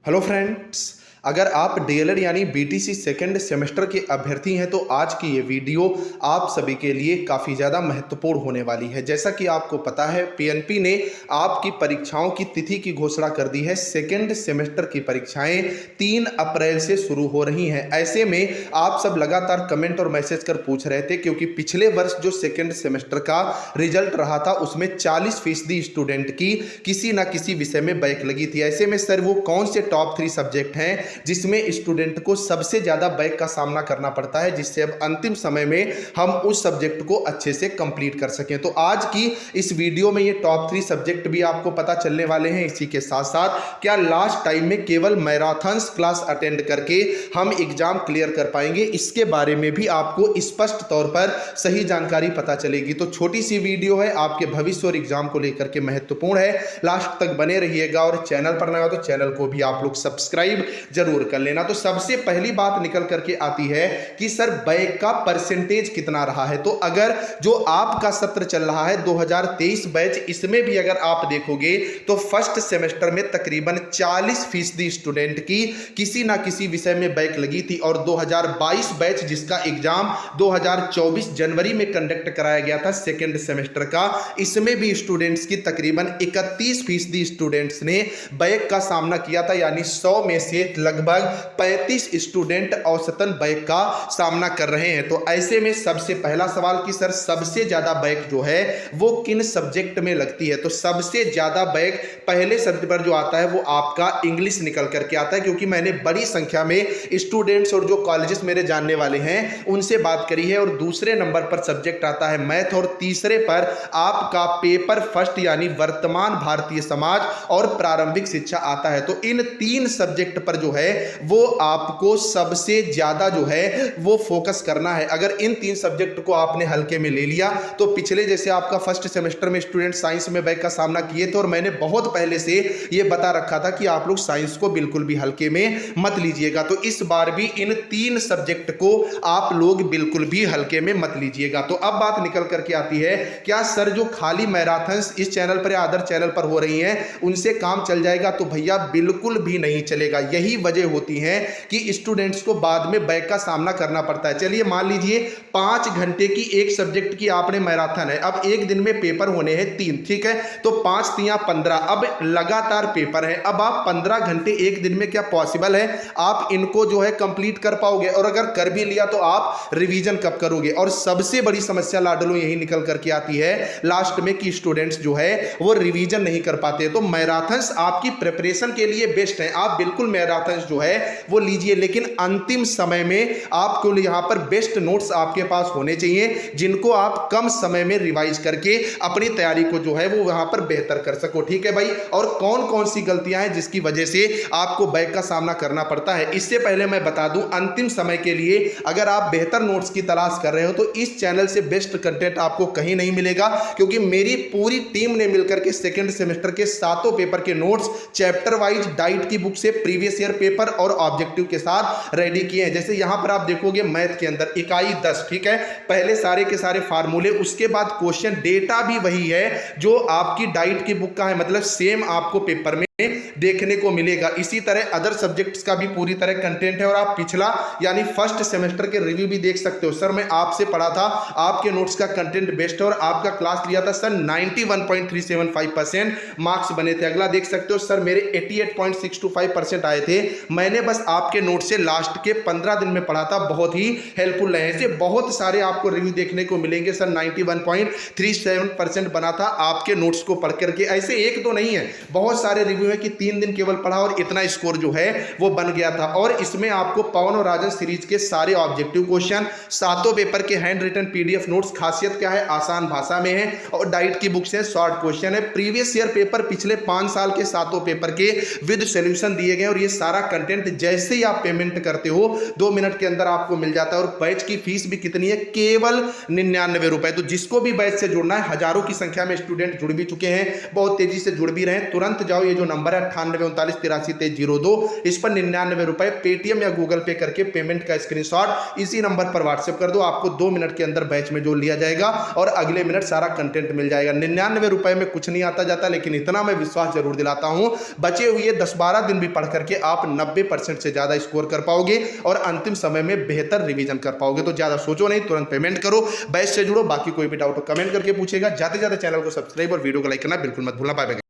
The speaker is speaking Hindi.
हेलो फ्रेंड्स, अगर आप डीएलएड यानी बीटीसी सेकेंड सेमेस्टर के अभ्यर्थी हैं तो आज की ये वीडियो आप सभी के लिए काफ़ी ज़्यादा महत्वपूर्ण होने वाली है। जैसा कि आपको पता है, पीएनपी ने आपकी परीक्षाओं की तिथि की घोषणा कर दी है। सेकेंड सेमेस्टर की परीक्षाएं 3 अप्रैल से शुरू हो रही हैं। ऐसे में आप सब लगातार कमेंट और मैसेज कर पूछ रहे थे, क्योंकि पिछले वर्ष जो सेकेंड सेमेस्टर का रिजल्ट रहा था उसमें 40% स्टूडेंट की किसी ना किसी विषय में बैक लगी थी। ऐसे में सर वो कौन से टॉप 3 सब्जेक्ट हैं जिसमें स्टूडेंट को सबसे ज्यादा बैक का सामना करना पड़ता है, जिससे अब अंतिम समय में हम उस सब्जेक्ट को अच्छे से कंप्लीट कर सकें। तो आज की इस वीडियो में ये टॉप 3 सब्जेक्ट भी आपको पता चलने वाले हैं। इसी के साथ साथ क्या लास्ट टाइम में केवल मैराथन्स क्लास अटेंड करके हम एग्जाम क्लियर कर पाएंगे, इसके बारे में भी आपको स्पष्ट तौर पर सही जानकारी पता चलेगी। तो छोटी सी वीडियो है, आपके भविष्य और एग्जाम को लेकर के महत्वपूर्ण है। लास्ट तक बने रहिएगा और चैनल पर नया हो तो चैनल को भी आप लोग सब्सक्राइब जरूर कर लेना। तो सबसे पहली बात निकल करके आती है कि सर बैक का परसेंटेज कितना रहा है। तो अगर जो आपका सत्र चल रहा है 2023 बैच, इसमें भी अगर आप देखोगे तो फर्स्ट सेमेस्टर में तकरीबन 40% स्टूडेंट की किसी ना किसी विषय में बैक लगी थी। और 2022 बैच जिसका एग्जाम 2024 जनवरी में कंडक्ट कराया गया था सेकेंड सेमेस्टर का, इसमें भी स्टूडेंट्स की तकरीबन 31% स्टूडेंट्स ने बैक का सामना किया था। यानी 100 में से लगभग 35 स्टूडेंट औसतन बैक का सामना कर रहे हैं। तो ऐसे में सबसे पहला सवाल कि सर सबसे ज्यादा बैक जो है वो किन सब्जेक्ट में लगती है। तो सबसे ज्यादा बैक पहले सब्जेक्ट पर जो आता है वो आपका इंग्लिश निकल करके आता है, क्योंकि मैंने बड़ी संख्या में स्टूडेंट्स और जो कॉलेजेस मेरे जानने वाले हैं उनसे बात करी है। और दूसरे नंबर पर सब्जेक्ट आता है मैथ, और तीसरे पर आपका पेपर फर्स्ट यानी वर्तमान भारतीय समाज और प्रारंभिक शिक्षा आता है। तो इन 3 सब्जेक्ट पर जो है वो आपको सबसे ज्यादा जो है वो फोकस करना है। अगर इन 3 सब्जेक्ट को आपने हल्के में ले लिया तो पिछले जैसे आपका फर्स्ट सेमेस्टर में स्टूडेंट साइंस में बैक का सामना किए थे, और मैंने बहुत पहले से ये बता रखा था कि आप लोग साइंस को बिल्कुल भी हल्के में मत लीजिएगा। तो इस बार भी इन 3 सब्जेक्ट को आप लोग बिल्कुल भी हल्के में मत लीजिएगा। तो अब बात निकल करके आती है, क्या सर जो खाली मैराथन्स इस चैनल पर या अदर चैनल पर हो रही हैं उनसे काम चल जाएगा? तो भैया बिल्कुल भी नहीं चलेगा। यही वजह होती है कि स्टूडेंट्स को बाद में बैक का सामना करना पड़ता है। चलिए मान लीजिए 5 घंटे की एक सब्जेक्ट की आपने मैराथन है, अब एक दिन में पेपर होने हैं 3, ठीक है, तो 5 3 15, अब लगातार पेपर है। अब आप 15 घंटे एक दिन में क्या पॉसिबल है आप इनको जो है कंप्लीट कर पाओगे? और अगर कर भी लिया तो आप रिवीजन कब करोगे? और सबसे बड़ी समस्या लाडलो यही निकल करके आती है लास्ट में कि स्टूडेंट्स जो है वो रिवीजन नहीं कर पाते। तो मैराथन्स आपकी प्रिपरेशन के लिए बेस्ट है, आप बिल्कुल मैराथन्स जो है वो लीजिए, लेकिन अंतिम समय में आपको यहां पर बेस्ट नोट्स आपके पास होने चाहिए जिनको आप कम समय में रिवाइज करके अपनी तैयारी को जो है वो वहां पर बेहतर कर सको, ठीक है भाई। और कौन कौन सी गलतियां हैं जिसकी वजह से आपको बैक का सामना करना पड़ता है, इससे पहले मैं बता दूं, अंतिम समय के लिए अगर आप बेहतर नोट्स की तलाश कर रहे हो तो इस चैनल से बेस्ट कंटेंट आपको कहीं नहीं मिलेगा, क्योंकि मेरी पूरी टीम ने मिलकर के सेकेंड सेमेस्टर के 7 पेपर के नोट्स चैप्टर वाइज डाइट की बुक से प्रीवियस ईयर पेपर और ऑब्जेक्टिव के साथ रेडी किए हैं। जैसे यहां पर आप देखोगे मैथ के अंदर इकाई 10, ठीक है, पहले सारे के सारे फार्मूले, उसके बाद क्वेश्चन डेटा भी वही है जो आपकी डाइट की बुक का है, मतलब सेम आपको पेपर में देखने को मिलेगा। इसी तरह अदर सब्जेक्ट्स का भी पूरी तरह कंटेंट है। और आप पिछला यानी फर्स्ट सेमेस्टर के रिव्यू भी देख सकते हो। सर मैं आपसे पढ़ा था, आपके नोट्स का कंटेंट बेस्ट है और आपका क्लास लिया था सर, 91.375% मार्क्स बने थे। अगला देख सकते हो सर, मेरे 88.625% आए थे। मैंने बस आपके नोट से लास्ट के 15 दिन में पढ़ा था, बहुत ही हेल्पफुल रहे। ऐसे बहुत सारे आपको रिव्यू देखने को मिलेंगे। सर 91.37% बना था आपके नोट्स को पढ़ करके। ऐसे एक तो नहीं है, बहुत सारे रिव्यू है कि 3 दिन केवल पढ़ा और इतना स्कोर जो है वो बन गया था। और इसमें आपको पवन और राजन सीरीज के सारे ऑब्जेक्टिव क्वेश्चन, 7 पेपर के हैंड रिटन पीडीएफ नोट्स, खासियत क्या है आसान भाषा में है, और डाइट की बुक से शॉर्ट क्वेश्चन है। प्रीवियस ईयर पेपर पिछले 5 साल के 7 पेपर के विद सॉल्यूशन दिए गए, और ये सारा कंटेंट जैसे ही आप पेमेंट करते हो 2 मिनट के अंदर आपको मिल जाता है। और बैच की फीस भी कितनी है? केवल 99 रुपए। तो जिसको भी बैच से जुड़ना है, हजारों की संख्या में स्टूडेंट जुड़ भी चुके हैं, बहुत तेजी से जुड़ भी रहे हैं, तुरंत जाओ, ये जो नंबर है 9839832302। इस पर 99 रुपए पेटीएम या गूगल पे करके पेमेंट का स्क्रीनशॉट इसी नंबर पर व्हाट्सएप कर दो। आपको 2 मिनट के अंदर बैच में जोड़ लिया जाएगा और अगले मिनट सारा कंटेंट मिल जाएगा। 99 रुपए में कुछ नहीं आता जाता, लेकिन इतना मैं विश्वास जरूर दिलाता हूं, बचे हुए 10-12 दिन भी पढ़ करके आप 90% से ज्यादा स्कोर कर पाओगे और अंतिम समय में बेहतर रिवीजन कर पाओगे। तो ज्यादा सोचो नहीं, तुरंत पेमेंट करो, बैच से जुड़ो। बाकी कोई भी डाउट हो कमेंट करके पूछेगा। जाते जाते चैनल को सब्सक्राइब और वीडियो को लाइक करना बिल्कुल मत भूलना। Bye bye.